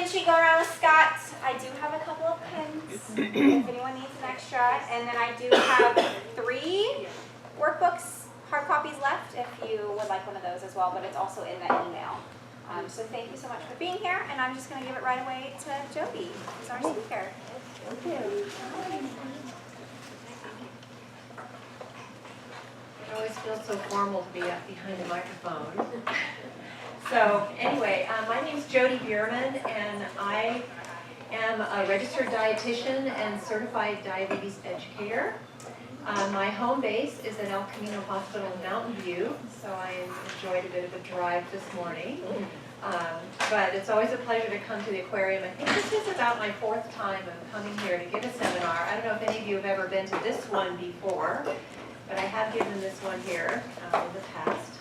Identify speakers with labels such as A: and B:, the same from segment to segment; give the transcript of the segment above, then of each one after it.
A: sheet going around with Scott. I do have a couple of pins if anyone needs an extra. And then I do have 3 workbooks, hard copies left if you would like one of those as well, but it's also in that email. So thank you so much for being here, and I'm just going to give it right away to Jody, who's our speaker. Thank you.
B: It always feels so formal to be up behind a microphone. So anyway, my name is Jody Bierman, and I am a registered dietitian and certified diabetes educator. My home base is at El Camino Hospital in Mountain View, so I enjoyed a bit of a drive this morning. But it's always a pleasure to come to the aquarium. I think this is about my 4th time of coming here to give a seminar. I don't know if any of you have ever been to this one before, but I have given this one here in the past.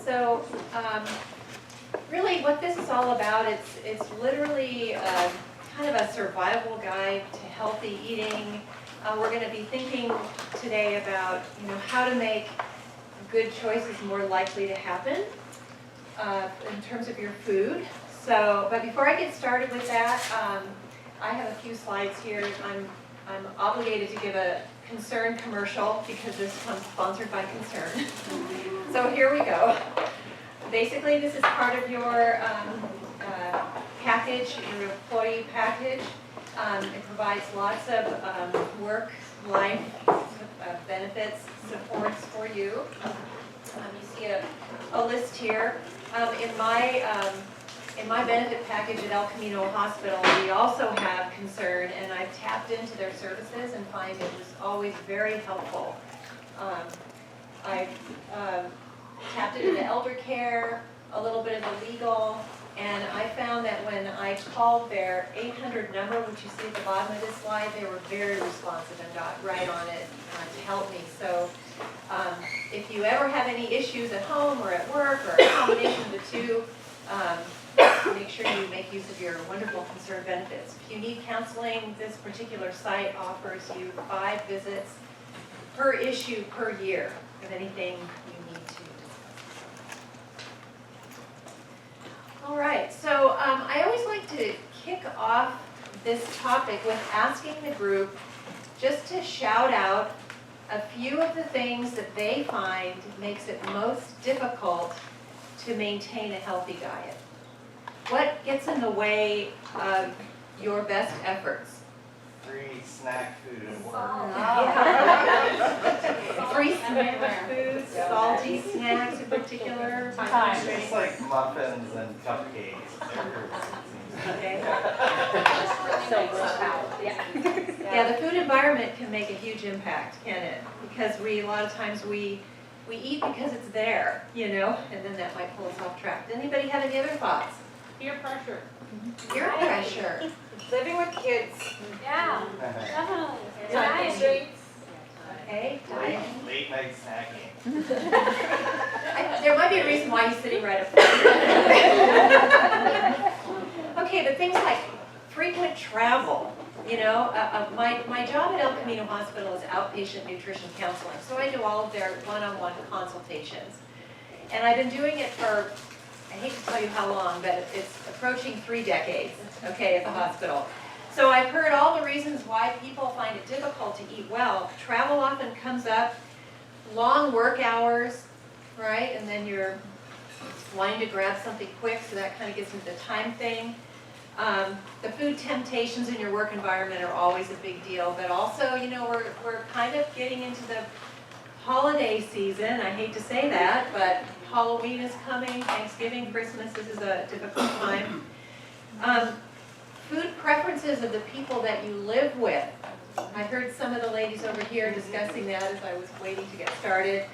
B: So really what this is all about, it's literally kind of a survival guide to healthy eating. We're going to be thinking today about how to make good choices more likely to happen in terms of your food. So, but before I get started with that, I have a few slides here. I'm obligated to give a Concern commercial because this comes sponsored by Concern. So here we go. Basically, this is part of your package, your employee package. It provides lots of work-life benefits, supports for you. You see a list here. In my benefit package at El Camino Hospital, we also have Concern, and I've tapped into their services and find it was always very helpful. I've tapped into elder care, a little bit of the legal, and I found that when I called their 800 number, which you see at the bottom of this slide, they were very responsive and got right on it to help me. So if you ever have any issues at home or at work or a combination of the two, make sure you make use of your wonderful Concern benefits. If you need counseling, this particular site offers you 5 visits per issue per year of anything you need to discuss. All right, so I always like to kick off this topic with asking the group just to shout out a few of the things that they find makes it most difficult to maintain a healthy diet. What gets in the way of your best efforts?
C: Free snack food and work.
B: Free snack foods, salty snacks in particular.
C: It's like muffins and cupcakes.
B: Okay.
A: Yeah.
B: Yeah, the food environment can make a huge impact, can it? Because a lot of times we eat because it's there, and then that might pull us off track. Anybody have any other thoughts?
D: Peer pressure.
B: Peer pressure.
D: Living with kids.
A: Yeah, definitely.
D: Time constraints.
B: Okay, diet.
C: Late night snacking.
B: There might be a reason why he's sitting right up there. Okay, but things like frequent travel. My job at El Camino Hospital is outpatient nutrition counseling, so I do all of their one-on-one consultations. And I've been doing it for, I hate to tell you how long, but it's approaching 3 decades, okay, at the hospital. So I've heard all the reasons why people find it difficult to eat well. Travel often comes up, long work hours, right? And then you're wanting to grab something quick, so that kind of gets into the time thing. The food temptations in your work environment are always a big deal, but also, we're kind of getting into the holiday season. I hate to say that, but Halloween is coming, Thanksgiving, Christmas, this is a difficult time. Food preferences of the people that you live with. I heard some of the ladies over here discussing that as I was waiting to get started.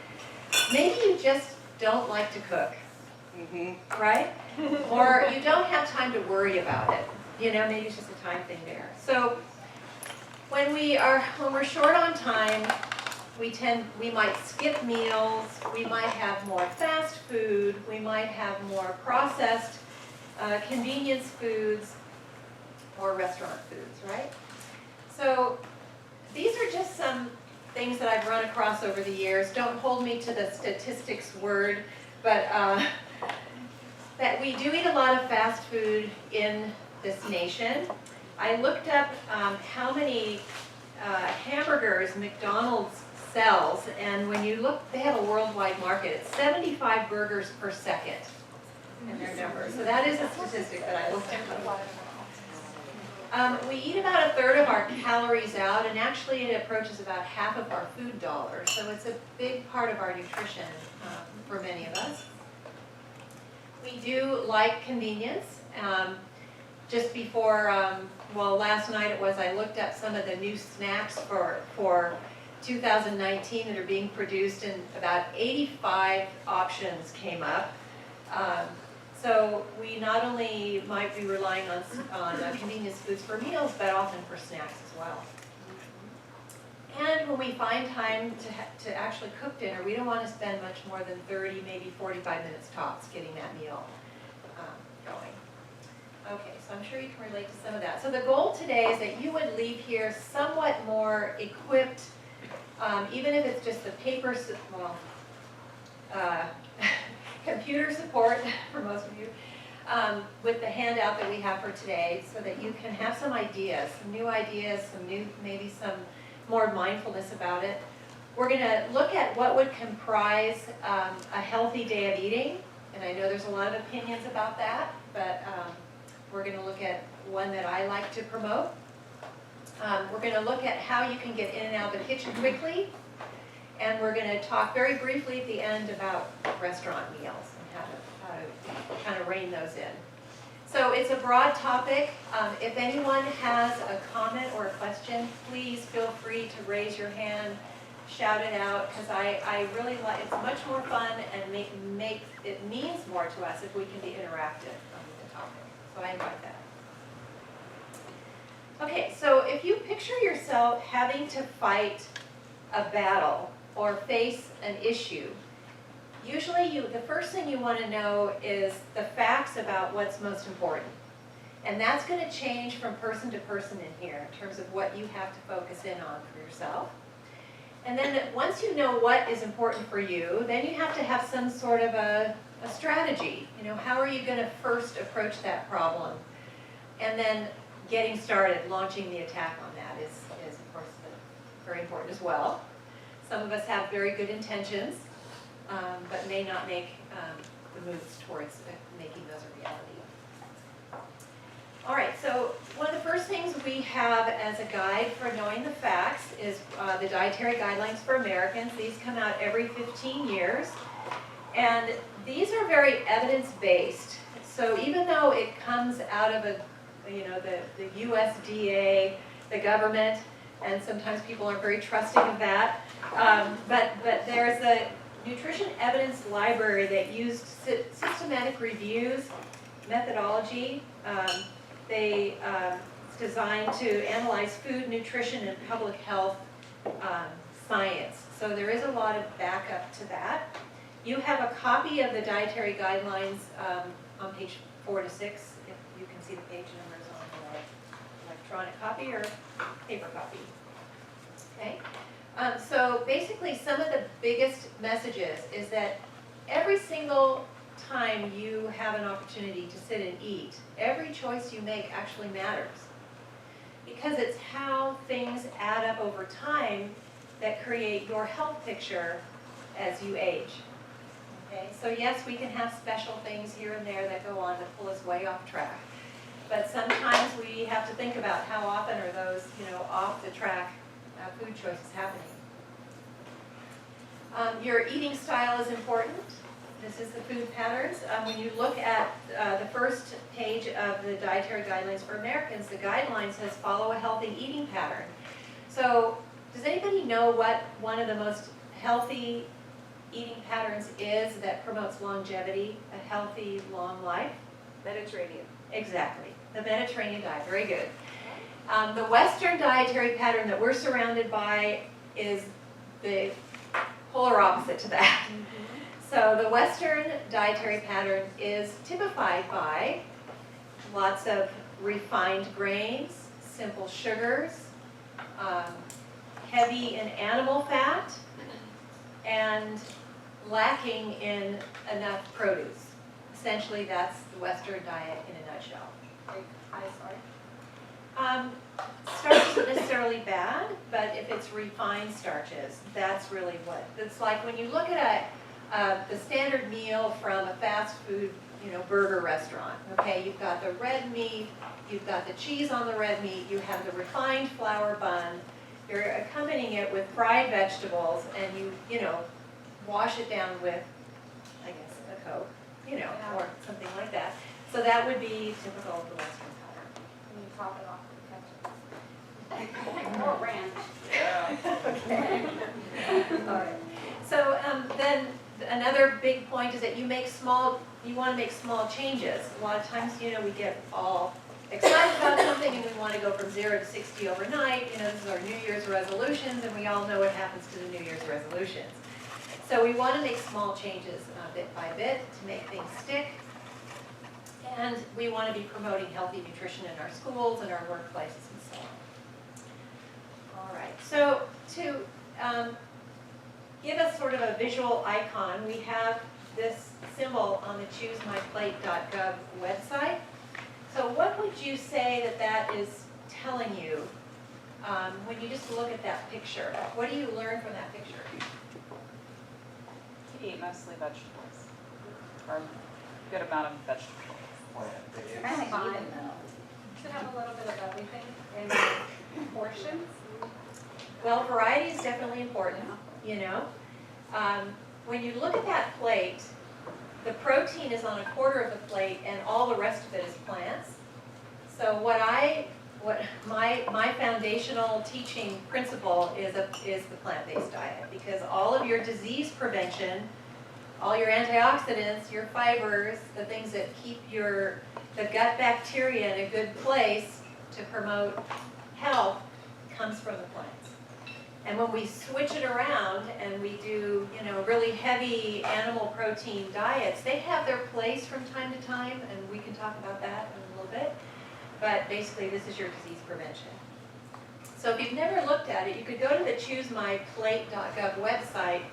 B: Maybe you just don't like to cook. Right? Or you don't have time to worry about it. Maybe it's just a time thing there. So when we're short on time, we might skip meals, we might have more fast food, we might have more processed convenience foods or restaurant foods, right? So these are just some things that I've run across over the years. Don't hold me to the statistics word, but that we do eat a lot of fast food in this nation. I looked up how many hamburgers McDonald's sells, and when you look, they have a worldwide market. It's 75 burgers per second in their numbers. So that is a statistic that I looked at. We eat about a third of our calories out, and actually it approaches about half of our food dollar. So it's a big part of our nutrition for many of us. We do like convenience. Just before, well, last night it was, I looked up some of the new snacks for 2019 that are being produced, and about 85 options came up. So we not only might be relying on convenience foods for meals, but often for snacks as well. And when we find time to actually cook dinner, we don't want to spend much more than 30, maybe 45 minutes tops getting that meal going. Okay, so I'm sure you can relate to some of that. So the goal today is that you would leave here somewhat more equipped, even if it's just the paper, computer support for most of you, with the handout that we have for today, so that you can have some ideas, some new ideas, maybe some more mindfulness about it. We're going to look at what would comprise a healthy day of eating, and I know there's a lot of opinions about that, but we're going to look at one that I like to promote. We're going to look at how you can get in and out of the kitchen quickly, and we're going to talk very briefly at the end about restaurant meals and how to kind of rein those in. So it's a broad topic. If anyone has a comment or a question, please feel free to raise your hand, shout it out, because I really like, it's much more fun and it means more to us if we can be interactive on the topic. So I invite that. Okay, so if you picture yourself having to fight a battle or face an issue, usually the first thing you want to know is the facts about what's most important. And that's going to change from person to person in here in terms of what you have to focus in on for yourself. And then once you know what is important for you, then you have to have some sort of a strategy. You know, how are you going to first approach that problem? And then getting started, launching the attack on that is of course very important as well. Some of us have very good intentions, but may not make the moves towards making those a reality. All right, so one of the first things we have as a guide for knowing the facts is the Dietary Guidelines for Americans. These come out every 15 years, and these are very evidence-based. So even though it comes out of the USDA, the government, and sometimes people are very trusting of that, but there's a nutrition evidence library that used systematic reviews, methodology. They designed to analyze food, nutrition, and public health science. So there is a lot of backup to that. You have a copy of the Dietary Guidelines on page 4 to 6, if you can see the page numbers on the electronic copy or paper copy. Okay. So basically some of the biggest messages is that every single time you have an opportunity to sit and eat, every choice you make actually matters. Because it's how things add up over time that create your health picture as you age. Okay, so yes, we can have special things here and there that go on to pull us way off track. But sometimes we have to think about how often are those, off the track food choices happening. Your eating style is important. This is the food patterns. When you look at the first page of the Dietary Guidelines for Americans, the guideline says follow a healthy eating pattern. So does anybody know what one of the most healthy eating patterns is that promotes longevity, a healthy, long life?
D: Mediterranean.
B: Exactly. The Mediterranean diet. Very good. The Western dietary pattern that we're surrounded by is the polar opposite to that. So the Western dietary pattern is typified by lots of refined grains, simple sugars, heavy in animal fat, and lacking in enough produce. essentially that's the Western diet in a nutshell.
A: Like, high salt.
B: Starch isn't necessarily bad, but if it's refined starches, that's really what, it's like when you look at the standard meal from a fast food, burger restaurant, okay? You've got the red meat, you've got the cheese on the red meat, you have the refined flour bun, you're accompanying it with fried vegetables, and you wash it down with, I guess, a Coke, or something like that. So that would be typical of the Western pattern.
A: And you top it off with ketchup. Or ranch.
B: Okay. All right. So then another big point is that you want to make small changes. A lot of times, we get all excited about something and we want to go from 0 to 60 overnight. This is our New Year's resolutions, and we all know what happens to the New Year's resolutions. So we want to make small changes bit by bit to make things stick. And we want to be promoting healthy nutrition in our schools and our workplaces and so on. All right, so to give us sort of a visual icon, we have this symbol on the choosemyplate.gov website. So what would you say that is telling you when you just look at that picture? What do you learn from that picture?
E: To eat mostly vegetables, or a good amount of vegetables.
C: Plant-based.
A: Kind of even though.
D: Should have a little bit of everything in portions.
B: Well, variety is definitely important, When you look at that plate, the protein is on a quarter of the plate and all the rest of it is plants. So what my foundational teaching principle is the plant-based diet, because all of your disease prevention, all your antioxidants, your fibers, the things that keep the gut bacteria in a good place to promote health comes from the plants. And when we switch it around and we do, really heavy animal protein diets, they have their place from time to time, and we can talk about that in a little bit. But basically, this is your disease prevention. So if you've never looked at it, you could go to the choosemyplate.gov website,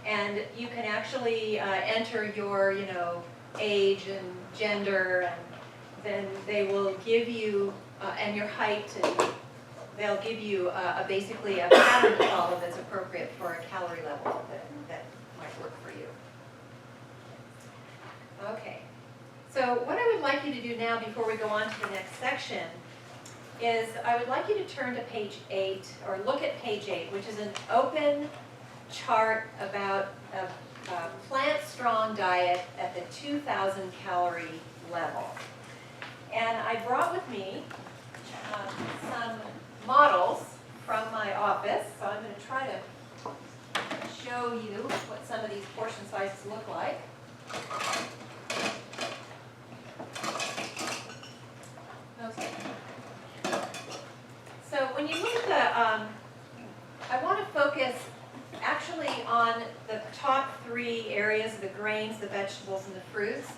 B: and you can actually enter your, age and gender, and then they will give you, and your height, and they'll give you basically a pattern to follow that's appropriate for a calorie level that might work for you. Okay, so what I would like you to do now before we go on to the next section is I would like you to turn to page 8, or look at page 8, which is an open chart about a plant-strong diet at the 2,000 calorie level. And I brought with me some models from my office, so I'm going to try to show you what some of these portion sizes look like. Okay. So when you look at I want to focus actually on the top 3 areas, the grains, the vegetables, and the fruits.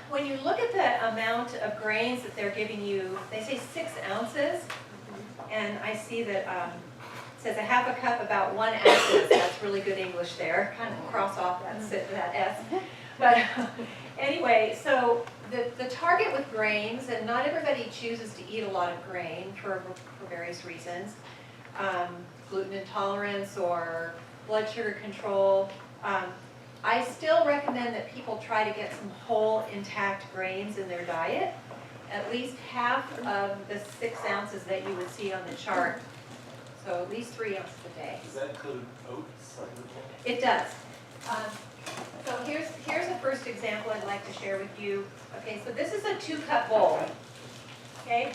B: When you look at the amount of grains that they're giving you, they say 6 ounces, and I see that it says a half a cup, about 1 ounce. That's really good English there. Kind of cross off that S. But anyway, so the target with grains, and not everybody chooses to eat a lot of grain for various reasons, gluten intolerance or blood sugar control. I still recommend that people try to get some whole intact grains in their diet, at least half of the 6 ounces that you would see on the chart. So at least 3 ounces a day.
C: Does that include oats?
B: It does. So here's the first example I'd like to share with you. Okay, so this is a 2-cup bowl. Okay,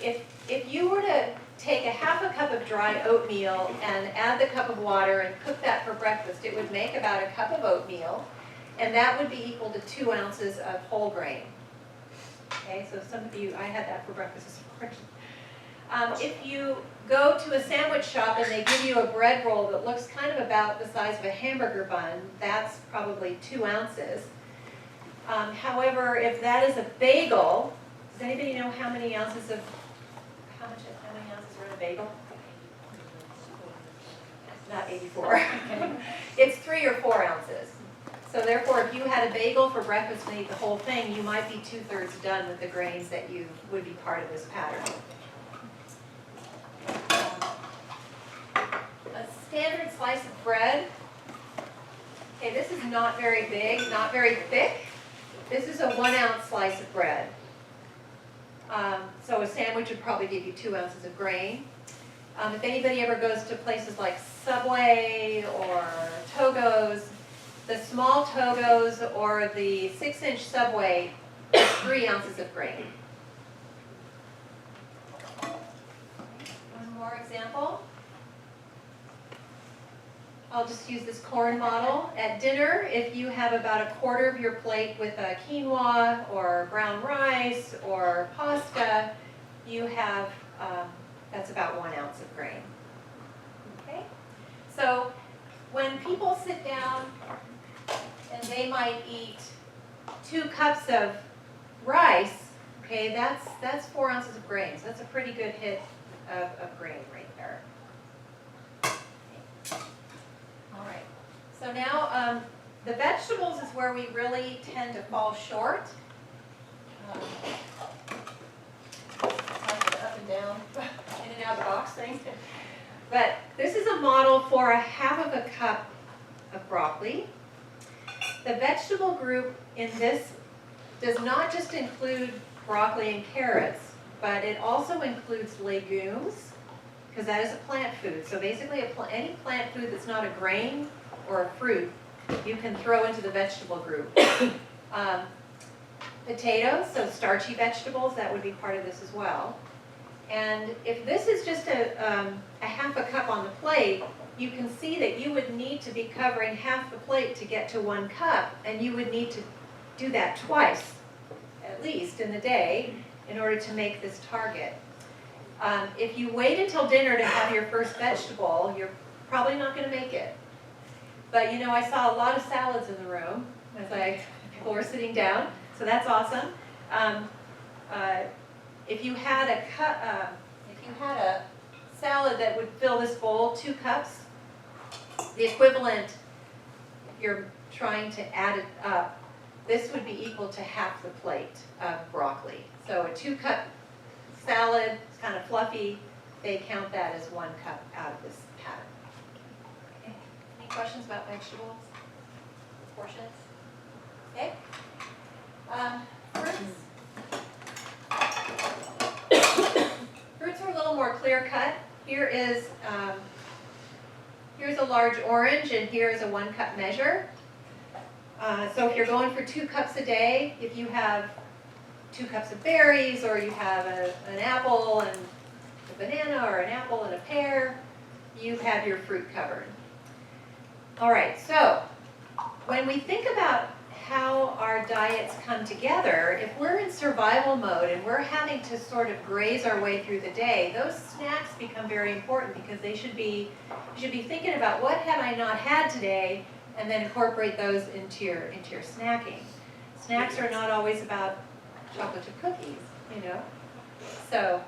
B: if you were to take a half a cup of dry oatmeal and add the cup of water and cook that for breakfast, it would make about a cup of oatmeal, and that would be equal to 2 ounces of whole grain. Okay, so some of you, I had that for breakfast this morning. If you go to a sandwich shop and they give you a bread roll that looks kind of about the size of a hamburger bun, that's probably 2 ounces. However, if that is a bagel, does anybody know how many ounces are in a bagel? Not 84. It's 3 or 4 ounces. So therefore, if you had a bagel for breakfast and ate the whole thing, you might be 2/3 done with the grains that you would be part of this pattern. A standard slice of bread. Okay, this is not very big, not very thick. This is a 1 ounce slice of bread. So a sandwich would probably give you 2 ounces of grain. If anybody ever goes to places like Subway or Togo's, the small Togo's or the 6-inch Subway is 3 ounces of grain. One more example. I'll just use this corn model. At dinner, if you have about 1/4 of your plate with a quinoa or brown rice or pasta, you have, that's about 1 ounce of grain. Okay? So when people sit down and they might eat 2 cups of rice, okay, that's 4 ounces of grain. So that's a pretty good hit of grain right there. All right, so now the vegetables is where we really tend to fall short. Up and down, in and out of the box thing. But this is a model for 1/2 cup of broccoli. The vegetable group in this does not just include broccoli and carrots, but it also includes legumes, because that is a plant food. So basically, any plant food that's not a grain or a fruit, you can throw into the vegetable group. Potatoes, so starchy vegetables, that would be part of this as well. And if this is just a 1/2 cup on the plate, you can see that you would need to be covering half the plate to get to 1 cup, and you would need to do that twice, at least in the day, in order to make this target. If you wait until dinner to have your first vegetable, you're probably not going to make it. But you know, I saw a lot of salads in the room as people were sitting down, so that's awesome. If you had a salad that would fill this bowl, 2 cups, the equivalent, if you're trying to add it up, this would be equal to half the plate of broccoli. So a 2-cup salad, it's kind of fluffy, they count that as 1 cup out of this pattern. Okay. Any questions about vegetables? Portions? Okay. Fruits. Fruits are a little more clear cut. Here's a large orange, and here is a 1 cup measure. So if you're going for 2 cups a day, if you have 2 cups of berries, or you have an apple and a banana, or an apple and a pear, you have your fruit covered. All right, so when we think about how our diets come together, if we're in survival mode and we're having to sort of graze our way through the day, those snacks become very important, because you should be thinking about what have I not had today, and then incorporate those into your snacking. Snacks are not always about chocolate chip cookies, you know. So,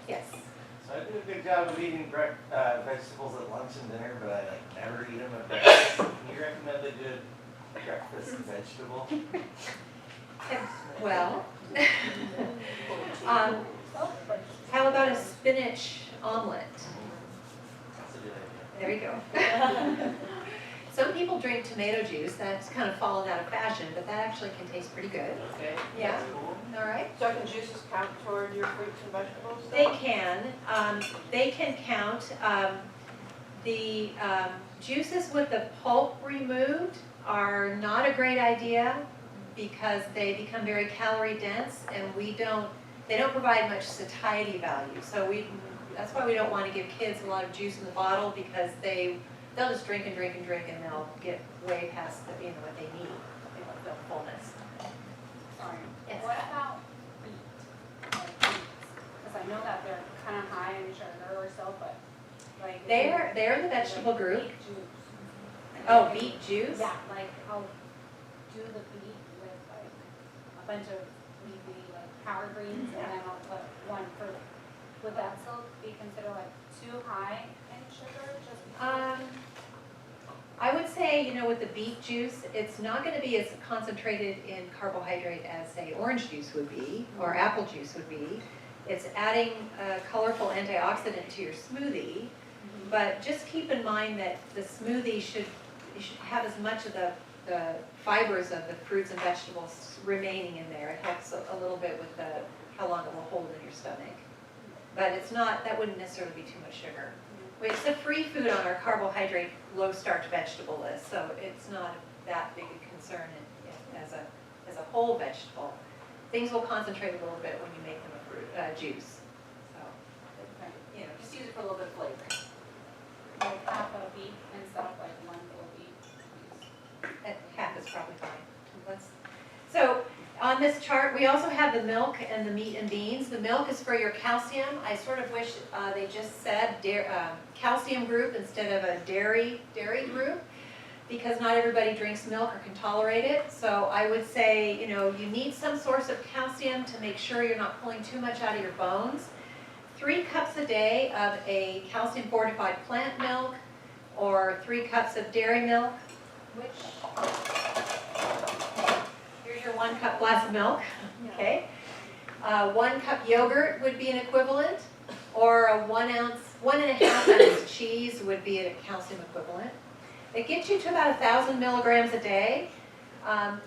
B: yes.
C: So I do a good job of eating vegetables at lunch and dinner, but I never eat them at breakfast. Can you recommend a good breakfast vegetable?
B: Well, how about a spinach omelet?
C: That's a good idea.
B: There you go. Some people drink tomato juice. That's kind of fallen out of fashion, but that actually can taste pretty good.
C: Okay.
B: Yeah.
C: That's cool.
B: All right.
E: So can juices count toward your fruits and vegetables?
B: They can. They can count. The juices with the pulp removed are not a great idea, because they become very calorie dense, and they don't provide much satiety value. So that's why we don't want to give kids a lot of juice in the bottle, because they'll just drink and drink and drink, and they'll get way past what they need, the fullness.
D: Sorry.
B: Yes.
D: What about beet? Like beets? Because I know that they're kind of high in sugar or so, but like.
B: They're in the vegetable group.
D: Beet juice.
B: Oh, beet juice?
D: Yeah, like I'll do the beet with like a bunch of leafy like powder greens, and then I'll put 1 fruit. Would that still be considered like too high in sugar? Just because?
B: I would say, you know, with the beet juice, it's not gonna be as concentrated in carbohydrate as, say, orange juice would be, or apple juice would be. It's adding a colorful antioxidant to your smoothie, but just keep in mind that the smoothie you should have as much of the fibers of the fruits and vegetables remaining in there. It helps a little bit with how long it will hold in your stomach. But it's not, that wouldn't necessarily be too much sugar. It's a free food on our carbohydrate, low-starch vegetable list, so it's not that big a concern as a whole vegetable. Things will concentrate a little bit when you make them a fruit juice. So, you know, just use it for a little bit of flavor.
D: Like half a beet instead of like one full beet.
B: Half is probably fine. So on this chart, we also have the milk and the meat and beans. The milk is for your calcium. I sort of wish they just said calcium group instead of a dairy group, because not everybody drinks milk or can tolerate it. So I would say, you know, you need some source of calcium to make sure you're not pulling too much out of your bones. 3 cups a day of a calcium fortified plant milk, or 3 cups of dairy milk. Here's your 1 cup glass of milk, okay? 1 cup yogurt would be an equivalent, or a 1.5 ounce cheese would be a calcium equivalent. It gets you to about 1,000 milligrams a day.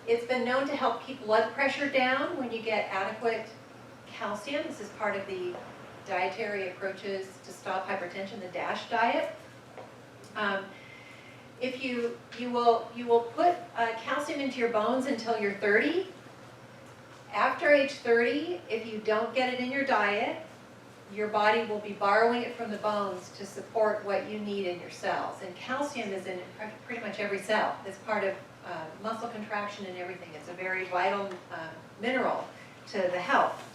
B: It's been known to help keep blood pressure down when you get adequate calcium. This is part of the dietary approaches to stop hypertension, the DASH diet. If you will put calcium into your bones until you're 30. After age 30, if you don't get it in your diet, your body will be borrowing it from the bones to support what you need in your cells. And calcium is in pretty much every cell. It's part of muscle contraction and everything. It's a very vital mineral to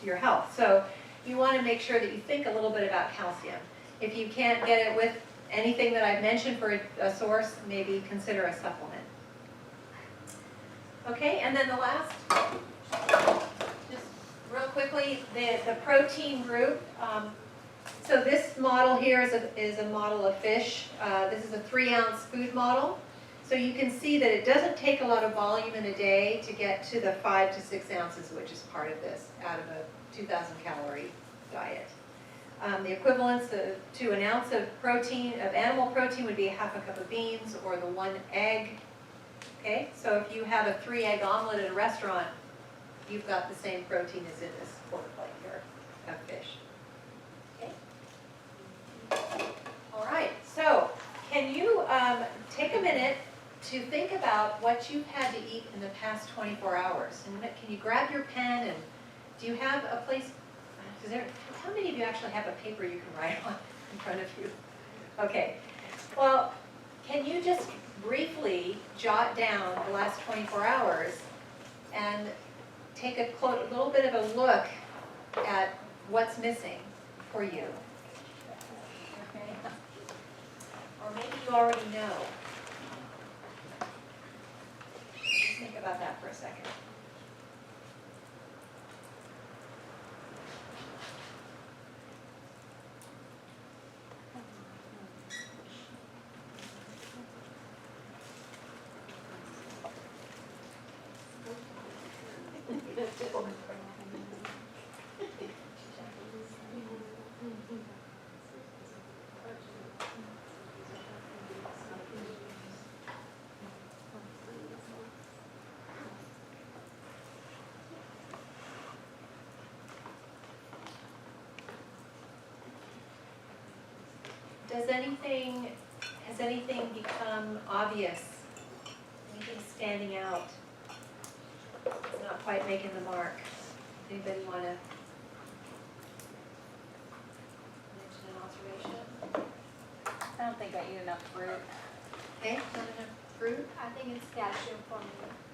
B: your health. So you want to make sure that you think a little bit about calcium. If you can't get it with anything that I've mentioned for a source, maybe consider a supplement. Okay, and then the last, just real quickly, the protein group. So this model here is a model of fish. This is a 3-ounce food model. So you can see that it doesn't take a lot of volume in a day to get to the 5 to 6 ounces, which is part of this, out of a 2,000 calorie diet. The equivalence to an ounce of protein, of animal protein, would be 1/2 cup of beans, or the 1 egg. Okay, so if you have a 3-egg omelet at a restaurant, you've got the same protein as in this quarter plate here of fish. Okay. All right, so can you take a minute to think about what you've had to eat in the past 24 hours? And can you grab your pen, and do you have a place, how many of you actually have a paper you can write on in front of you? Okay, well, can you just briefly jot down the last 24 hours and take a little bit of a look at what's missing for you? Okay. Or maybe you already know. Just think about that for a second. Has anything become obvious? Anything standing out? It's not quite making the mark. Anybody want to mention an observation?
A: I don't think I eat enough fruit.
B: Okay, not enough fruit?
F: I think it's calcium for me,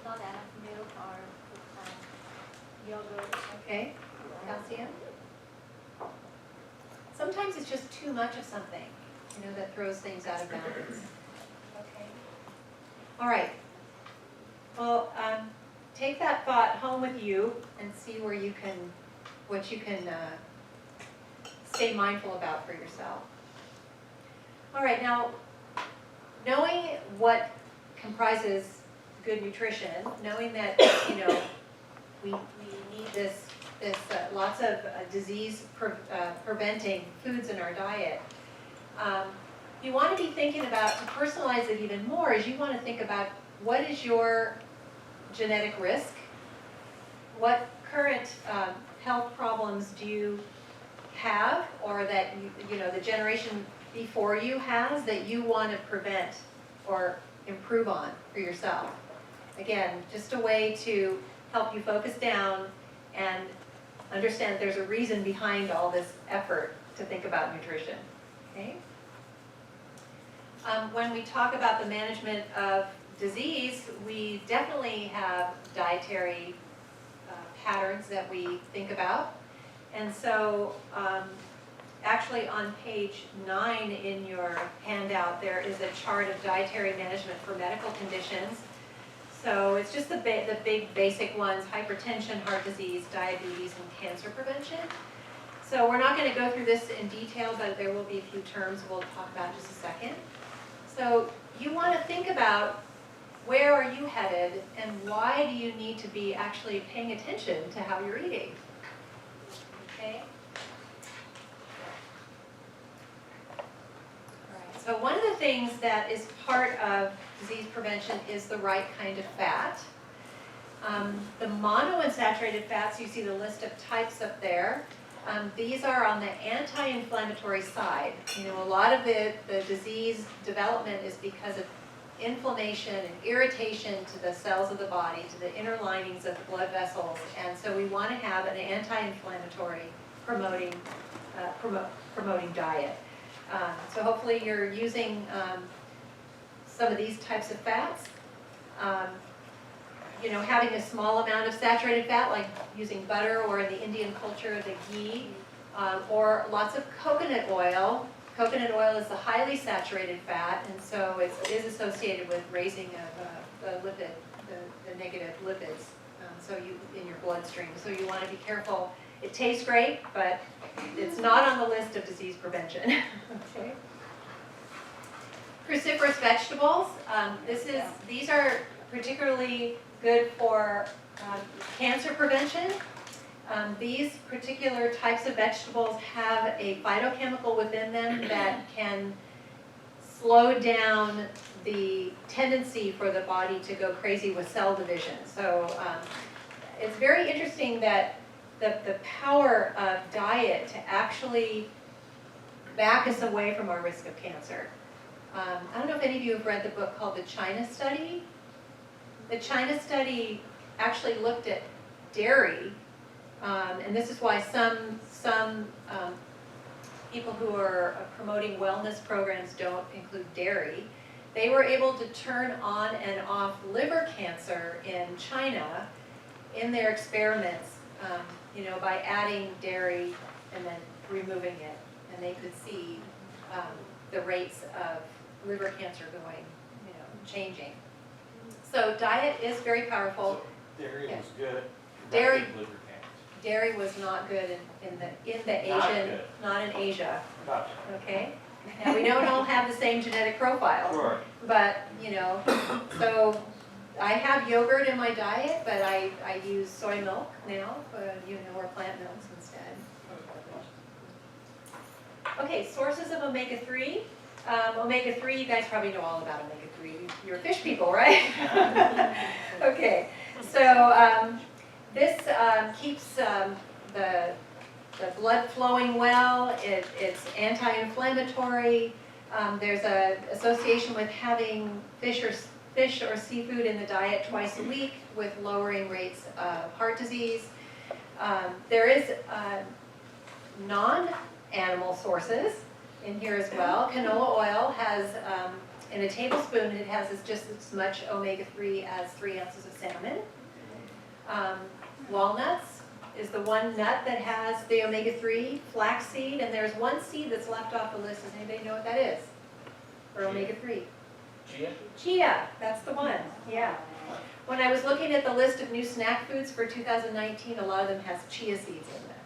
F: not enough milk or yogurt.
B: Okay, calcium? Sometimes it's just too much of something, you know, that throws things out of balance. Okay. All right. Well, take that thought home with you and see what you can stay mindful about for yourself. All right, now, knowing what comprises good nutrition, knowing that, we need this lots of disease preventing foods in our diet. You want to be thinking about, to personalize it even more, is you want to think about what is your genetic risk? What current health problems do you have, or that the generation before you has, that you want to prevent or improve on for yourself? Again, just a way to help you focus down and understand that there's a reason behind all this effort to think about nutrition. Okay? When we talk about the management of disease, we definitely have dietary patterns that we think about. And so actually on page 9 in your handout, there is a chart of dietary management for medical conditions. So it's just the big basic ones: hypertension, heart disease, diabetes, and cancer prevention. So we're not going to go through this in detail, but there will be a few terms we'll talk about in just a second. So you want to think about, where are you headed, and why do you need to be actually paying attention to how you're eating? Okay? All right. So one of the things that is part of disease prevention is the right kind of fat. The monounsaturated fats, you see the list of types up there. These are on the anti-inflammatory side. A lot of the disease development is because of inflammation and irritation to the cells of the body, to the inner linings of the blood vessels, and so we want to have an anti-inflammatory promoting diet. So hopefully you're using some of these types of fats. Having a small amount of saturated fat, like using butter, or in the Indian culture, the ghee, or lots of coconut oil. Coconut oil is a highly saturated fat, and so it is associated with raising of the negative lipids in your bloodstream. So you want to be careful. It tastes great, but it's not on the list of disease prevention. Okay. Cruciferous vegetables. These are particularly good for cancer prevention. These particular types of vegetables have a phytochemical within them that can slow down the tendency for the body to go crazy with cell division. So it's very interesting that the power of diet to actually back us away from our risk of cancer. I don't know if any of you have read the book called The China Study. The China Study actually looked at dairy, and this is why some people who are promoting wellness programs don't include dairy. They were able to turn on and off liver cancer in China in their experiments, by adding dairy and then removing it, and they could see the rates of liver cancer going, changing. So diet is very powerful.
C: So dairy
B: Yeah.
C: was good.
B: Dairy-
C: not good liver cancer.
B: Dairy was not good in the
C: Not
B: Asian,
C: good.
B: not in Asia,
C: Gotcha.
B: okay? Now, we don't all have the same genetic profile,
C: Sure.
B: but, so I have yogurt in my diet, but I use soy milk now, or plant milks instead. Okay, sources of omega-3. Omega-3, you guys probably know all about omega-3. You're fish people, right? Okay, so this keeps the blood flowing well. It's anti-inflammatory. There's an association with having fish or seafood in the diet twice a week with lowering rates of heart disease. There is non-animal sources in here as well. Canola oil has, in a tablespoon, it has just as much omega-3 as 3 ounces of salmon. Walnuts is the one nut that has the omega-3. Flaxseed, and there's one seed that's left off the list. Does anybody know what that is for omega-3?
C: Chia?
B: Chia, that's the one, yeah. When I was looking at the list of new snack foods for 2019, a lot of them has chia seeds in it.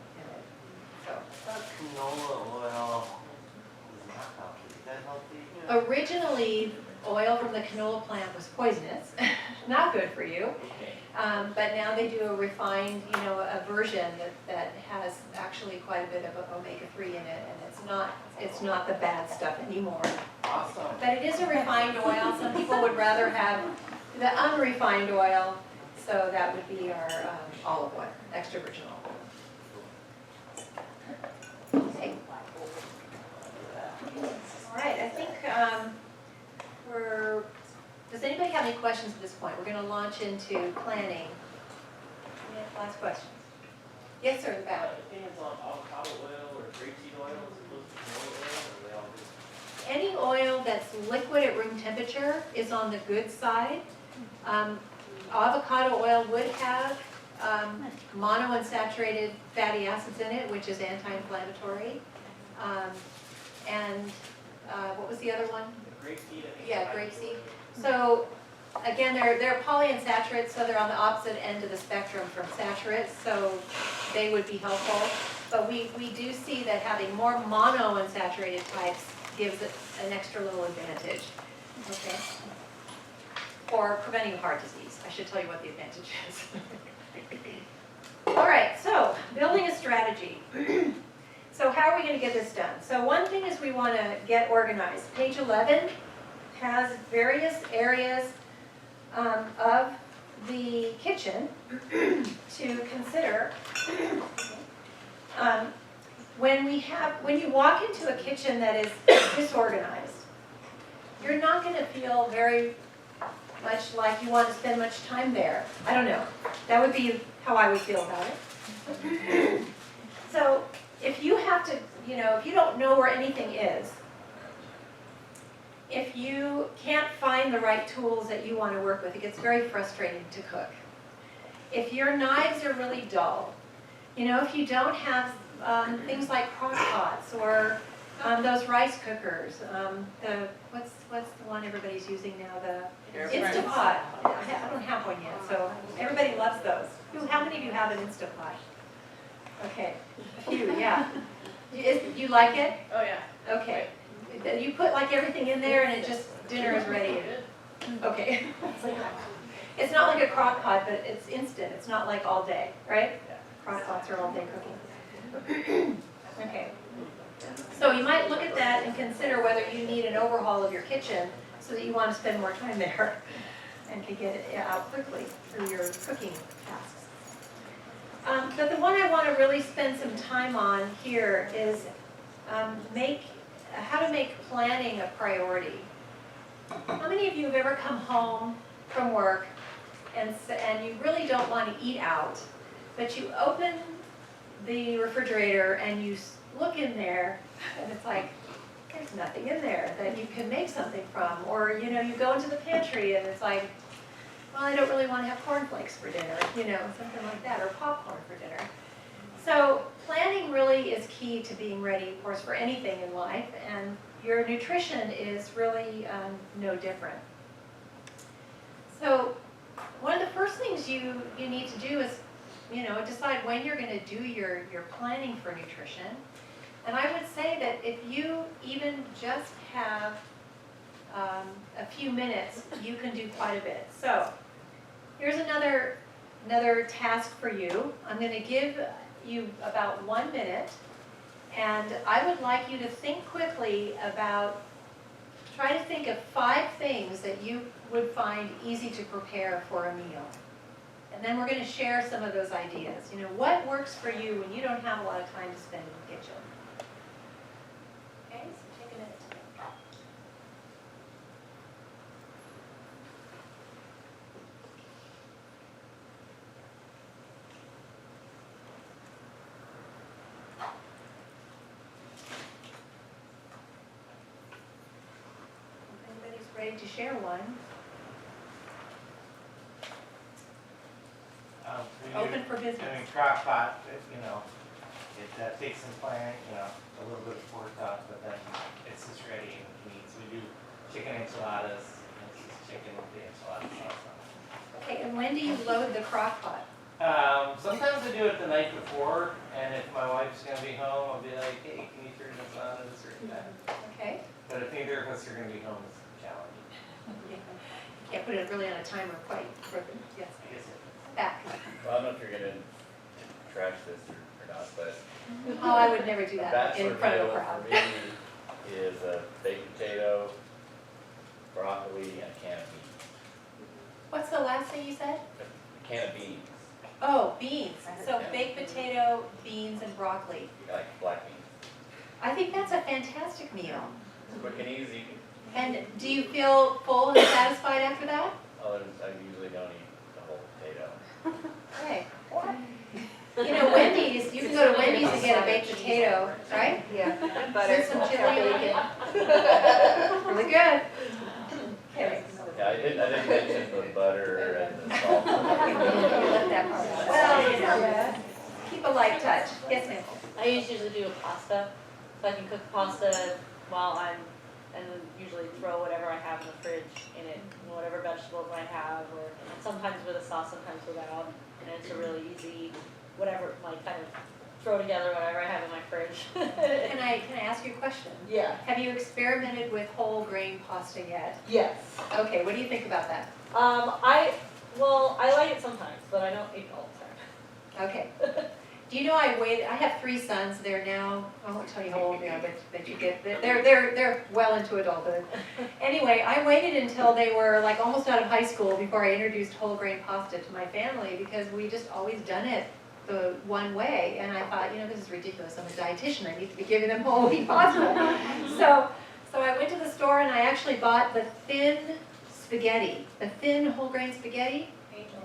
B: So.
C: Canola oil is not healthy. Is that healthy?
B: Originally, oil from the canola plant was poisonous, not good for you.
C: Okay.
B: But now they do a refined, a version that has actually quite a bit of omega-3 in it, and it's not the bad stuff anymore.
C: Awesome.
B: But it is a refined oil. Some people would rather have the unrefined oil, so that would be our olive oil, extra virgin olive oil. Okay. All right, I think does anybody have any questions at this point? We're going to launch into planning. Any last questions? Yes, sir, in the back.
G: Opinions on avocado oil or grapeseed oil as opposed to canola oil, or are they all just?
B: Any oil that's liquid at room temperature is on the good side. Avocado oil would have monounsaturated fatty acids in it, which is anti-inflammatory. And what was the other one?
G: The grapeseed, I think.
B: Yeah, grapeseed. So again, they're polyunsaturates, so they're on the opposite end of the spectrum from saturates, so they would be helpful. But we do see that having more monounsaturated types gives it an extra little advantage. Okay. For preventing heart disease. I should tell you what the advantage is. All right, so building a strategy. So how are we going to get this done? So one thing is we want to get organized. Page 11 has various areas of the kitchen to consider. When you walk into a kitchen that is disorganized, you're not going to feel very much like you want to spend much time there. I don't know. That would be how I would feel about it. So if you have to, if you don't know where anything is, if you can't find the right tools that you want to work with, it gets very frustrating to cook. If your knives are really dull, if you don't have things like crock pots or those rice cookers, what's the one everybody's using now, the Instapot. I don't have one yet, so everybody loves those. How many of you have an Instapot? Okay, a few, yeah. You like it?
G: Oh, yeah.
B: Okay. You put like everything in there and it just, dinner is ready. Okay. It's not like a crock pot, but it's instant. It's not like all day, right? Crock pots are all day cooking. Okay. So you might look at that and consider whether you need an overhaul of your kitchen so that you want to spend more time there and can get it out quickly through your cooking tasks. But the one I want to really spend some time on here is how to make planning a priority. How many of you have ever come home from work and you really don't want to eat out, but you open the refrigerator and you look in there and it's like, there's nothing in there that you can make something from. Or, you go into the pantry and it's like, well, I don't really want to have cornflakes for dinner, something like that, or popcorn for dinner. So planning really is key to being ready, of course, for anything in life, and your nutrition is really no different. So one of the first things you need to do is, decide when you're going to do your planning for nutrition. And I would say that if you even just have a few minutes, you can do quite a bit. So here's another task for you. I'm going to give you about 1 minute, and I would like you to think quickly about, try to think of 5 things that you would find easy to prepare for a meal. And then we're going to share some of those ideas. What works for you when you don't have a lot of time to spend in the kitchen? Okay, so take a minute to think. If anybody's ready to share one, open for business.
C: Crock pot, it takes some planning, a little bit of forethought, but then it's just ready and neat. So we do chicken enchiladas, and it's just chicken with the enchilada sauce on it.
B: Okay, and when do you load the crock pot?
C: Sometimes I do it the night before, and if my wife's gonna be home, I'll be like, hey, can you turn this on at a certain time?
B: Okay.
C: But if neither of us are gonna be home, it's challenging.
B: Can't put it really on a timer quite. Yes,
C: I guess it-
B: back.
H: Well, I don't know if you're gonna trash this or not, but
B: Oh, I would never do
H: a
B: that
H: bachelor
B: in front of a
H: meal
B: crowd.
H: for me is a baked potato, broccoli, and a can of beans.
B: What's the last thing you said?
H: A can of beans,
B: Oh, beans. So baked potato, beans, and broccoli.
H: like black beans.
B: I think that's a fantastic meal.
H: It's quick and easy.
B: And do you feel full and satisfied after that?
H: I usually don't eat the whole potato.
B: Okay. You know, Wendy's, you can go to Wendy's and get a baked potato, right?
E: Yeah.
B: With some chili bacon. Really good. Okay.
H: Yeah, I didn't mention the butter and the salt.
B: You left that part out. Well, you know, keep a light touch. Yes, ma'am.
I: I usually do a pasta, so I can cook pasta while and then usually throw whatever I have in the fridge in it, whatever vegetables I have, or sometimes with a sauce, sometimes without, and it's a really easy, whatever, like kind of throw together whatever I have in my fridge.
B: Can I ask you a question?
I: Yeah.
B: Have you experimented with whole grain pasta yet?
I: Yes.
B: Okay, what do you think about that?
I: I like it sometimes, but I don't eat it all the time.
B: Okay. Do you know I have 3 sons, they're now, I won't tell you how old they are, but you get, they're well into adulthood. Anyway, I waited until they were like almost out of high school before I introduced whole grain pasta to my family because we just always done it the one way. And I thought, you know, this is ridiculous, I'm a dietitian, I need to be giving them whole wheat pasta. So I went to the store and I actually bought the thin spaghetti, the thin whole grain spaghetti.
D: Angel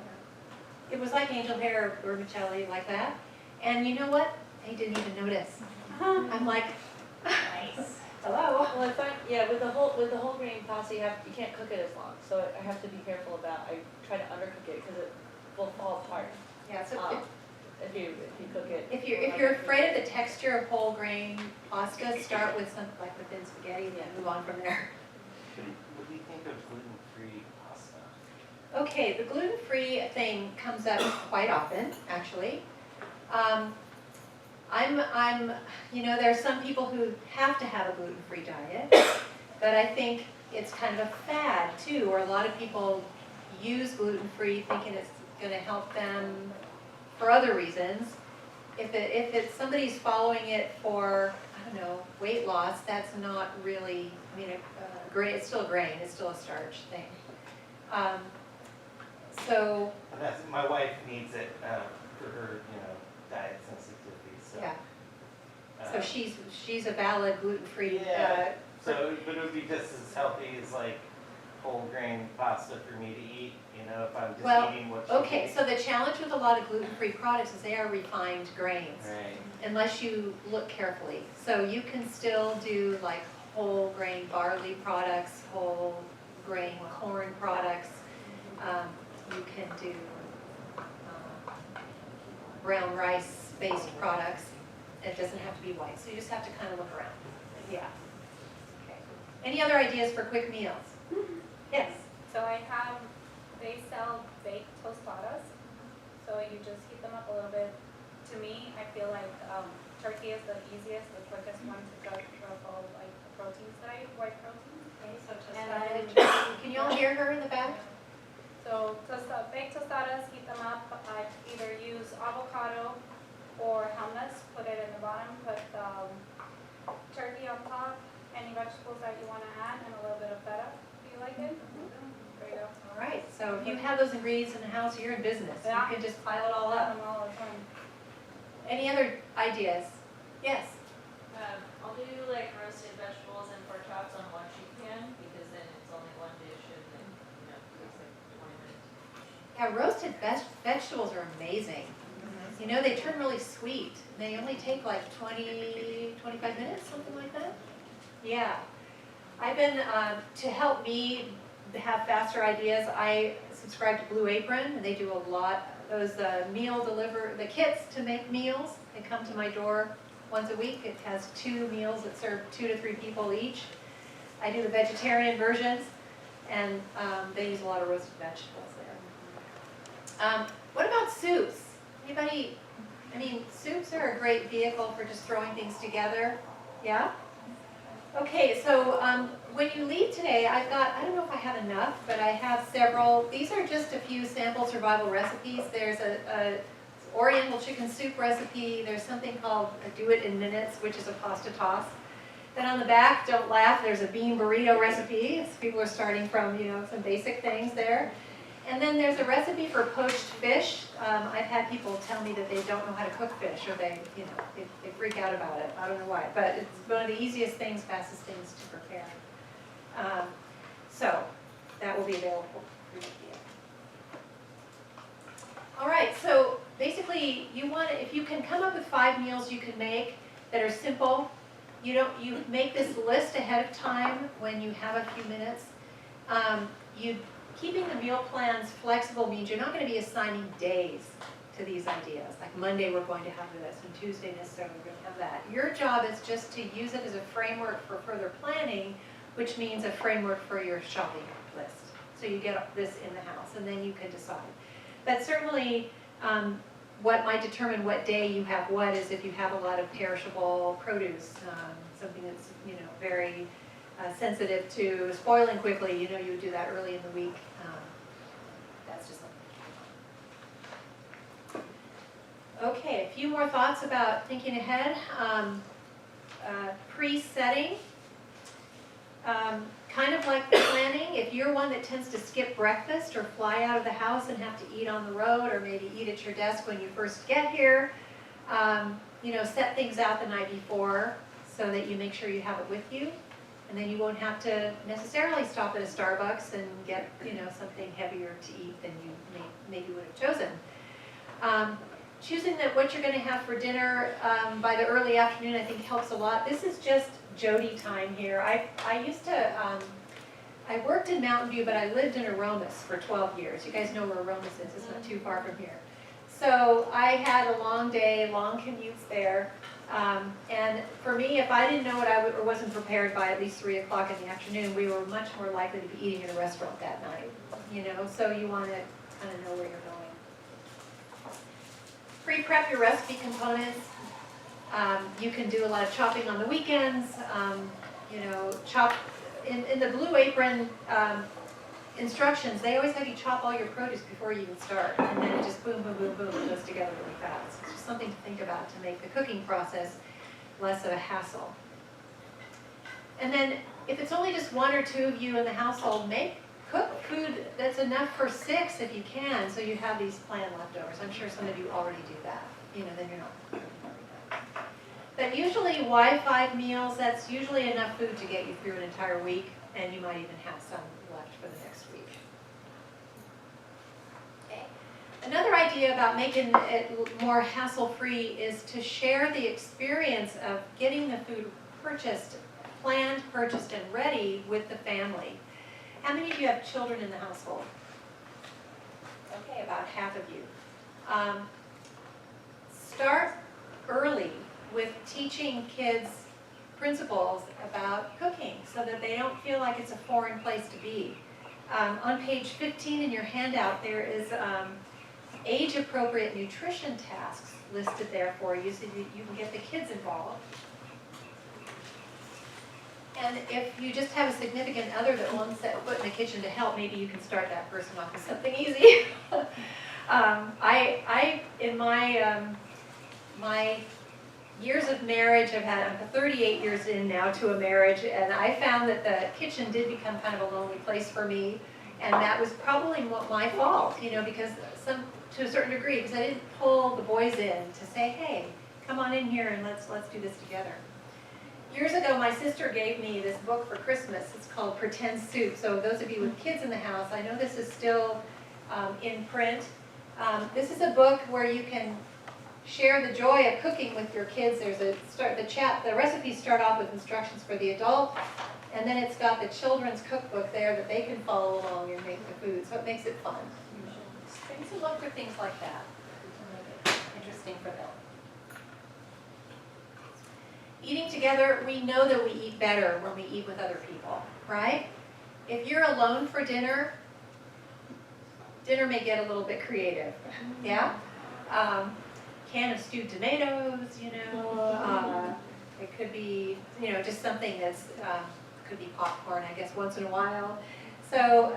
B: It was like angel hair or vermicelli, like that. And you know what? They didn't even notice. I'm like,
A: Nice.
B: hello.
I: Well, I find, yeah, with the whole grain pasta, you can't cook it as long, so I have to be careful about, I try to undercook it because it will fall apart.
B: Yeah, so
I: If you cook it.
B: if you're afraid of the texture of whole grain pasta, start with something like the thin spaghetti and then move on from there.
C: What do you think of gluten-free pasta?
B: Okay, the gluten-free thing comes up quite often, actually. You know, there are some people who have to have a gluten-free diet, but I think it's kind of a fad too, or a lot of people use gluten-free thinking it's going to help them for other reasons. If it's somebody's following it for, I don't know, weight loss, that's not really, I mean, grain, it's still grain, it's still a starch thing. So,
C: And that's, my wife needs it for her, diet sensitivity, so.
B: yeah. So
C: um,
B: she's a valid gluten-free,
C: Yeah. So, but it would be just as healthy as like whole grain pasta for me to eat, if I'm just
B: Well,
C: eating what she
B: okay,
C: eats.
B: so the challenge with a lot of gluten-free products is they are refined grains,
C: Right.
B: unless you look carefully. So you can still do like whole grain barley products, whole grain corn products. You can do brown rice-based products. It doesn't have to be white, so you just have to kind of look around. Yeah. Okay. Any other ideas for quick meals? Yes.
D: So they sell baked tostadas, so you just heat them up a little bit. To me, I feel like turkey is the easiest, the quickest one to cook of all like the proteins that I eat, white proteins.
B: Okay, so
D: And
B: tostada.
D: then-
B: Can you all hear her in the back?
D: So baked tostadas, heat them up. I either use avocado or hummus, put it in the bottom, put turkey on top, any vegetables that you want to add, and a little bit of feta. Do you like it? There you go.
B: All right, so if you have those ingredients in the house, you're in business. You
D: Yeah.
B: can just pile it all
D: Love
B: up.
D: them all the time.
B: Any other ideas? Yes.
F: I'll do like roasted vegetables and pork chops on one sheet pan, because then it's only one dish and then, it takes like 20 minutes.
B: Yeah, roasted vegetables are amazing. You know, they turn really sweet. They only take like 20, 25 minutes, something like that. Yeah. I've been, to help me have faster ideas, I subscribe to Blue Apron, and they do a lot. Those the kits to make meals, they come to my door once a week. It has 2 meals that serve 2 to 3 people each. I do the vegetarian versions, and they use a lot of roasted vegetables there. What about soups? Anybody, soups are a great vehicle for just throwing things together. Yeah? Okay, so when you leave today, I've got, I don't know if I have enough, but I have several. These are just a few sample survival recipes. There's a Oriental chicken soup recipe. There's something called Do It in Minutes, which is a pasta toss. Then on the back, don't laugh, there's a bean burrito recipe. So people are starting from, some basic things there. And then there's a recipe for poached fish. I've had people tell me that they don't know how to cook fish, or they freak out about it. I don't know why, but it's one of the easiest things, fastest things to prepare. So that will be available for you. All right, so basically if you can come up with 5 meals you can make that are simple, you make this list ahead of time when you have a few minutes. Keeping the meal plans flexible means you're not going to be assigning days to these ideas. Like Monday we're going to have this, and Tuesday necessarily we're going to have that. Your job is just to use it as a framework for further planning, which means a framework for your shopping list. So you get this in the house, and then you can decide. But certainly, what might determine what day you have what is if you have a lot of perishable produce, something that's very sensitive to spoiling quickly. You would do that early in the week. That's just something. Okay, a few more thoughts about thinking ahead. Pre-setting. Kind of like the planning, if you're one that tends to skip breakfast or fly out of the house and have to eat on the road, or maybe eat at your desk when you first get here, set things out the night before so that you make sure you have it with you. And then you won't have to necessarily stop at a Starbucks and get, something heavier to eat than you maybe would have chosen. Choosing what you're going to have for dinner by the early afternoon, I think, helps a lot. This is just Jody time here. I used to, I worked in Mountain View, but I lived in Aromas for 12 years. You guys know where Aromas is. It's not too far from here. So I had a long day, long commutes there. And for me, if I didn't know what or wasn't prepared by at least 3 o'clock in the afternoon, we were much more likely to be eating in a restaurant that night. So you want to kind of know where you're going. Pre-prep your recipe components. You can do a lot of chopping on the weekends. Chop in the Blue Apron instructions. They always have you chop all your produce before you even start, and then it just boom, boom, boom, boom, it goes together really fast. It's just something to think about to make the cooking process less of a hassle. And then, if it's only just 1 or 2 of you in the household, cook food that's enough for 6 if you can, so you have these planned leftovers. I'm sure some of you already do that. Then you're not. But usually, why 5 meals? That's usually enough food to get you through an entire week, and you might even have some left for the next week. Okay. Another idea about making it more hassle-free is to share the experience of getting the food planned, purchased, and ready with the family. How many of you have children in the household? Okay, about half of you. Start early with teaching kids principles about cooking so that they don't feel like it's a foreign place to be. On page 15 in your handout, there is age-appropriate nutrition tasks listed there for you so that you can get the kids involved. And if you just have a significant other that won't set foot in the kitchen to help, maybe you can start that person off with something easy. In my years of marriage, I'm 38 years in now to a marriage, and I found that the kitchen did become kind of a lonely place for me, and that was probably my fault, because to a certain degree, because I didn't pull the boys in to say, hey, come on in here and let's do this together. Years ago, my sister gave me this book for Christmas. It's called Pretend Soup. So those of you with kids in the house, I know this is still in print. This is a book where you can share the joy of cooking with your kids. The recipes start off with instructions for the adult, and then it's got the children's cookbook there that they can follow along and make the food. So it makes it fun. So look for things like that to make it interesting for them. Eating together, we know that we eat better when we eat with other people, right? If you're alone for dinner, dinner may get a little bit creative, yeah? Can of stewed tomatoes, it could be, just something that's, could be popcorn, I guess, once in a while. So,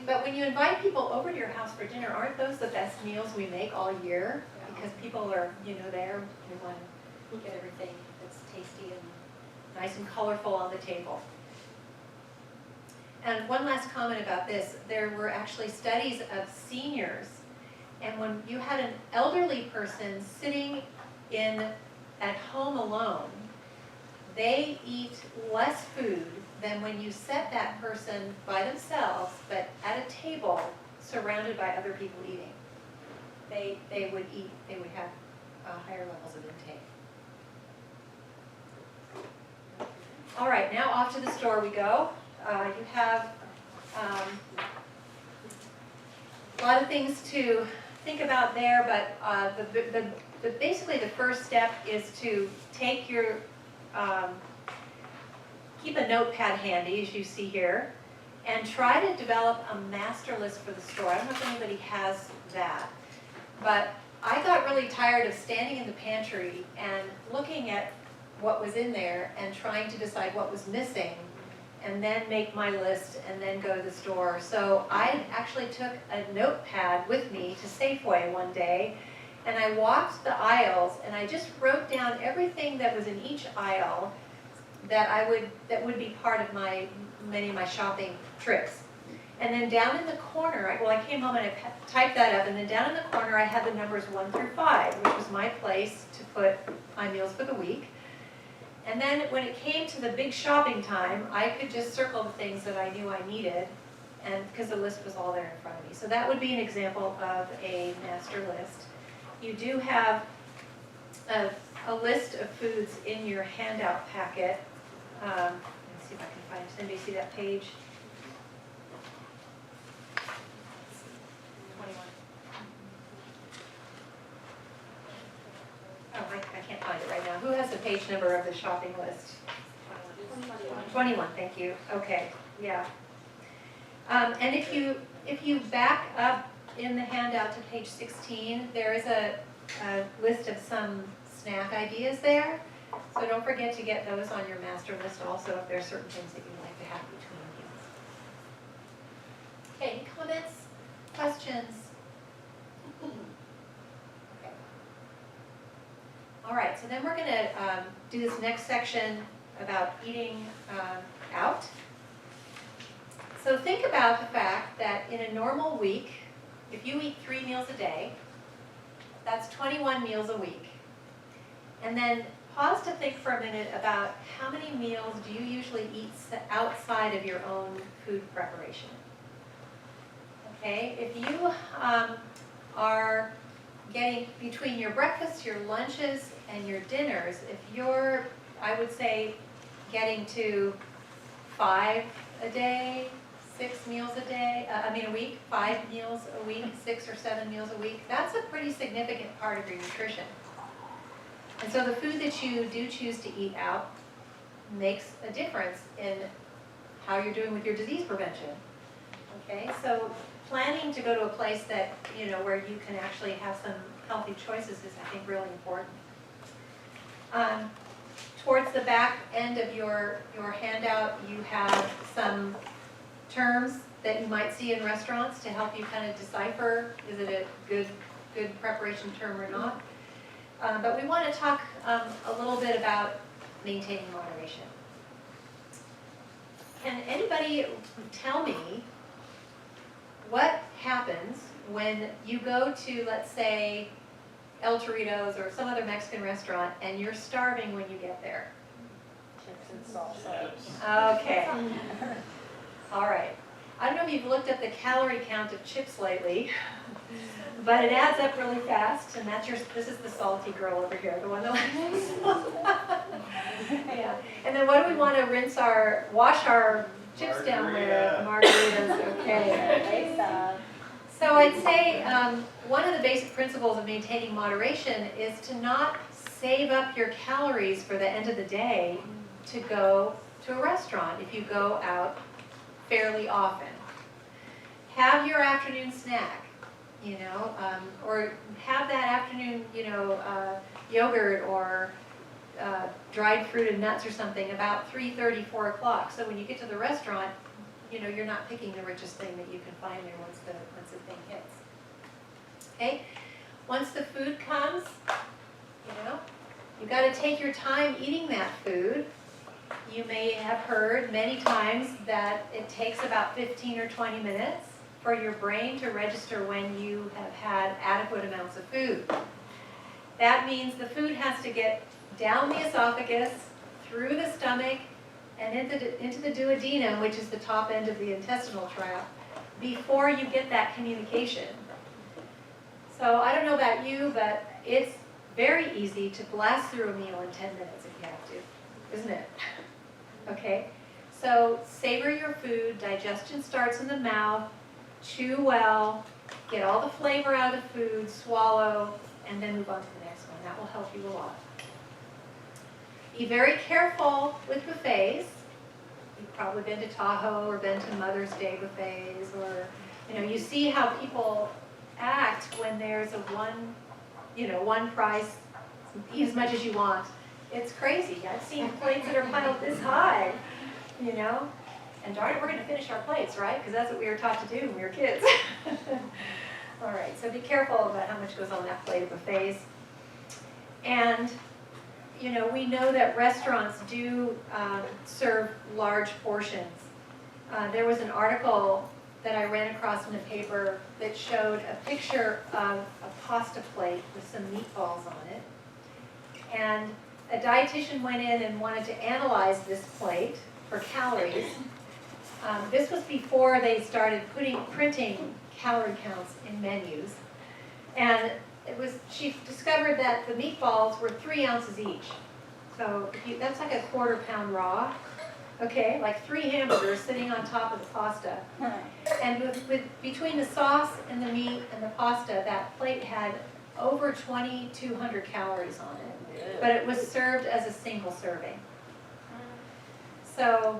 B: but when you invite people over to your house for dinner, aren't those the best meals we make all year? Because people are, there, we want to get everything that's tasty and nice and colorful on the table. And one last comment about this, there were actually studies of seniors, and when you had an elderly person sitting at home alone, they eat less food than when you set that person by themselves, but at a table surrounded by other people eating. They would have higher levels of intake. All right, now off to the store we go. You have a lot of things to think about there, but basically the first step is to take your, keep a notepad handy, as you see here, and try to develop a master list for the store. I don't know if anybody has that, but I got really tired of standing in the pantry and looking at what was in there and trying to decide what was missing, and then make my list and then go to the store. So I actually took a notepad with me to Safeway one day, and I walked the aisles and I just wrote down everything that was in each aisle that would be part of many of my shopping trips. And then down in the corner, I came home and I typed that up, and then down in the corner I had the numbers 1 through 5, which was my place to put my meals for the week. And then when it came to the big shopping time, I could just circle the things that I knew I needed, and because the list was all there in front of me. So that would be an example of a master list. You do have a list of foods in your handout packet. Let me see if I can find, does anybody see that page? 21. Oh, I can't find it right now. Who has the page number of the shopping list? 21, thank you. Okay, yeah. And if you back up in the handout to page 16, there is a list of some snack ideas there. So don't forget to get those on your master list also if there are certain things that you'd like to have between meals. Okay, any comments, questions? Okay. All right, so then we're going to do this next section about eating out. So think about the fact that in a normal week, if you eat 3 meals a day, that's 21 meals a week. And then pause to think for a minute about how many meals do you usually eat outside of your own food preparation. Okay, if you are getting between your breakfasts, your lunches, and your dinners, if you're, I would say, getting to 5 a day, 6 meals a day, a week, 5 meals a week, 6 or 7 meals a week, that's a pretty significant part of your nutrition. And so the food that you do choose to eat out makes a difference in how you're doing with your disease prevention. Okay, so planning to go to a place that, where you can actually have some healthy choices is, I think, really important. Towards the back end of your handout, you have some terms that you might see in restaurants to help you kind of decipher, is it a good preparation term or not? But we want to talk a little bit about maintaining moderation. Can anybody tell me what happens when you go to, let's say, El Torito's or some other Mexican restaurant and you're starving when you get there?
E: Chips and salsa.
B: Okay. All right. I don't know if you've looked at the calorie count of chips lately, but it adds up really fast, and this is the salty girl over here, the one that likes yeah. And then what do we want to wash our chips down with? Margaritas, okay. So I'd say one of the basic principles of maintaining moderation is to not save up your calories for the end of the day to go to a restaurant if you go out fairly often. Have your afternoon snack, or have that afternoon, yogurt or dried fruit and nuts or something about 3:30, 4 o'clock. So when you get to the restaurant, you know, you're not picking the richest thing that you can find there once the thing hits. Okay? Once the food comes, you know, you got to take your time eating that food. You may have heard many times that it takes about 15 or 20 minutes for your brain to register when you have had adequate amounts of food. That means the food has to get down the esophagus, through the stomach, and into the duodenum, which is the top end of the intestinal tract, before you get that communication. So I don't know about you, but it's very easy to blast through a meal in 10 minutes if you have to, isn't it? Okay, so savor your food, digestion starts in the mouth, chew well, get all the flavor out of the food, swallow, and then move on to the next one. That will help you a lot. Be very careful with buffets. You've probably been to Tahoe or been to Mother's Day buffets, or, you know, you see how people act when there's a one price, eat as much as you want. It's crazy. I've seen plates that are piled this high, you know, and darn it, we're going to finish our plates, right? Because that's what we were taught to do when we were kids. All right, so be careful about how much goes on that plate of buffets. And, you know, we know that restaurants do serve large portions. There was an article that I ran across in the paper that showed a picture of a pasta plate with some meatballs on it. And a dietitian went in and wanted to analyze this plate for calories. This was before they started printing calorie counts in menus. And she discovered that the meatballs were 3 ounces each. So that's like a 1/4 pound raw. Okay, like 3 hamburgers sitting on top of the pasta. And between the sauce and the meat and the pasta, that plate had over 2,200 calories on it. But it was served as a single serving. So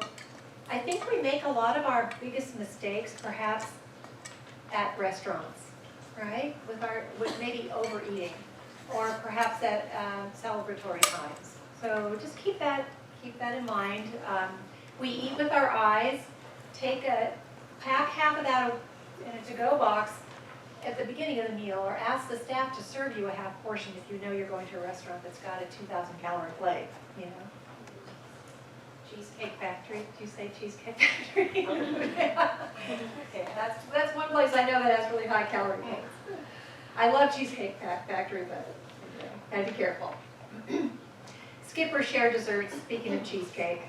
B: I think we make a lot of our biggest mistakes perhaps at restaurants, right? With maybe overeating, or perhaps at celebratory times. So just keep that in mind. We eat with our eyes. Pack half of that in a to-go box at the beginning of the meal, or ask the staff to serve you a half portion if you know you're going to a restaurant that's got a 2,000 calorie plate, you know. Cheesecake Factory, did you say Cheesecake Factory? Okay, that's one place I know that has really high calorie counts. I love Cheesecake Factory, but you know, gotta be careful. Skip or share desserts, speaking of cheesecake.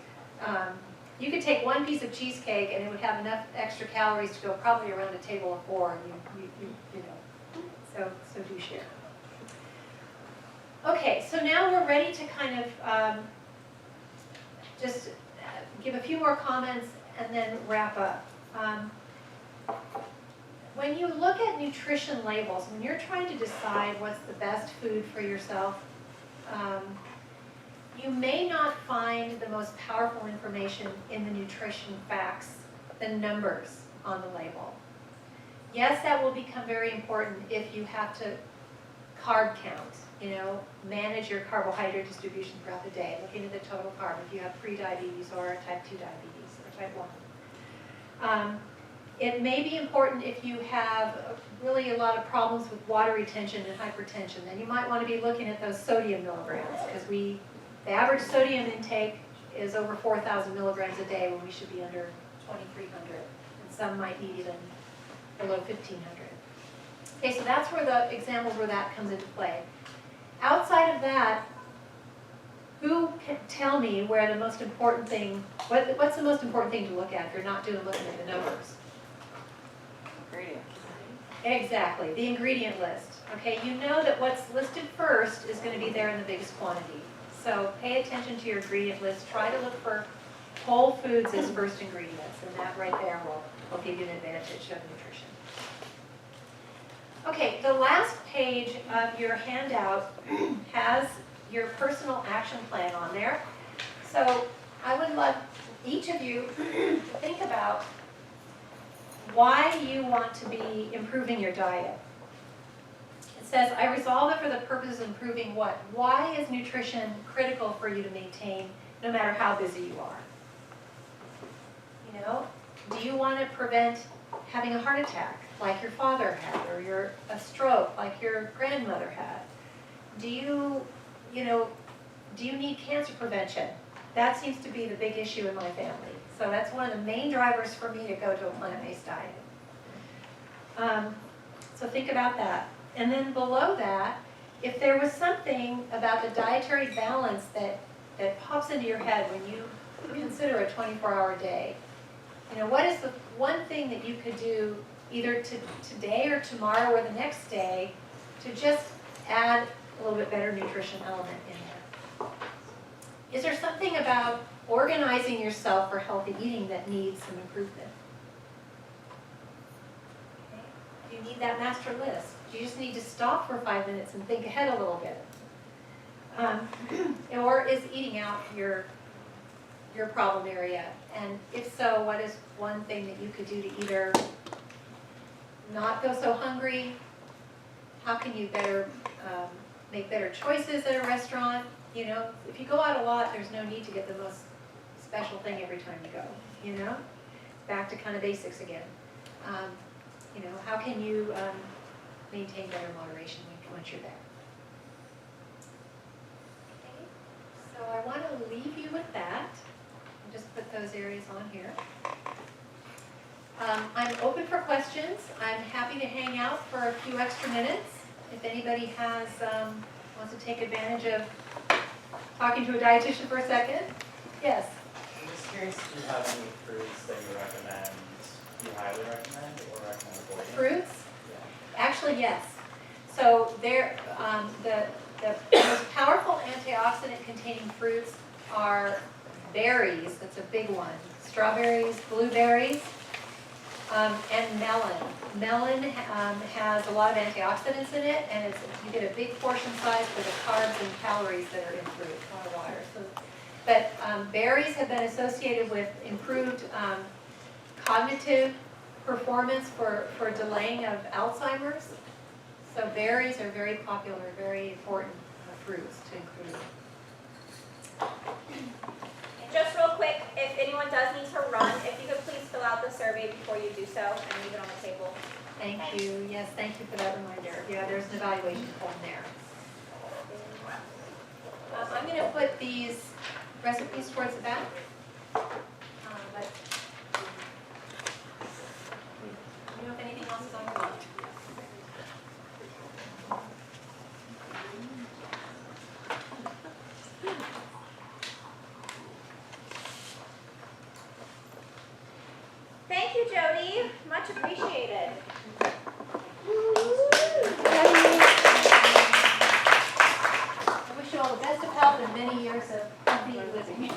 B: You could take one piece of cheesecake and it would have enough extra calories to go probably around a table of 4, and you know, so do share. Okay, so now we're ready to kind of just give a few more comments and then wrap up. When you look at nutrition labels, when you're trying to decide what's the best food for yourself, you may not find the most powerful information in the nutrition facts, the numbers on the label. Yes, that will become very important if you have to carb count, you know, manage your carbohydrate distribution throughout the day, looking at the total carb if you have pre-diabetes or type 2 diabetes or type 1. It may be important if you have really a lot of problems with water retention and hypertension. Then you might want to be looking at those sodium milligrams, because the average sodium intake is over 4,000 milligrams a day when we should be under 2,300. And some might be even below 1,500. Okay, so that's where the examples where that comes into play. Outside of that, who can tell me where the most important thing, what's the most important thing to look at if you're not looking at the numbers?
E: Ingredients.
B: Exactly, the ingredient list. Okay, you know that what's listed first is going to be there in the biggest quantity. So pay attention to your ingredient list. Try to look for whole foods as first ingredients, and that right there will give you an advantage of nutrition. Okay, the last page of your handout has your personal action plan on there. So I would love each of you to think about why you want to be improving your diet. It says, I resolve it for the purpose of improving what? Why is nutrition critical for you to maintain no matter how busy you are? You know, do you want to prevent having a heart attack like your father had, or a stroke like your grandmother had? Do you need cancer prevention? That seems to be the big issue in my family. So that's one of the main drivers for me to go to a plant-based diet. So think about that. And then below that, if there was something about the dietary balance that pops into your head when you consider a 24-hour day, you know, what is the one thing that you could do either today or tomorrow or the next day to just add a little bit better nutrition element in there? Is there something about organizing yourself for healthy eating that needs some improvement? Okay. Do you need that master list? Do you just need to stop for 5 minutes and think ahead a little bit? Or is eating out your problem area? And if so, what is one thing that you could do to either not go so hungry? How can you better make better choices at a restaurant? You know, if you go out a lot, there's no need to get the most special thing every time you go, you know? Back to kind of basics again. You know, how can you maintain better moderation once you're there? Okay. So I want to leave you with that. I'll just put those areas on here. I'm open for questions. I'm happy to hang out for a few extra minutes. If anybody has wants to take advantage of talking to a dietitian for a second. Yes?
E: I'm just curious if you have any fruits that you recommend, you highly recommend, or recommend avoiding?
B: Fruits?
E: Yeah.
B: Actually, yes. So there, the most powerful antioxidant containing fruits are berries. That's a big one. Strawberries, blueberries, and melon. Melon has a lot of antioxidants in it, and you get a big portion size for the carbs and calories that are in fruit, a lot of water. So, but berries have been associated with improved cognitive performance for delaying of Alzheimer's. So berries are very popular, very important fruits to include.
A: And just real quick, if anyone does need to run, if you could please fill out the survey before you do so and leave it on the table.
B: Thank you. Yes, thank you for that reminder. Yeah, there's an evaluation form there. I'm going to put these recipes towards the back. But you know if anything else is on your mind.
A: Thank you, Jody. Much appreciated.
B: I wish you all the best of health and many years of healthy living.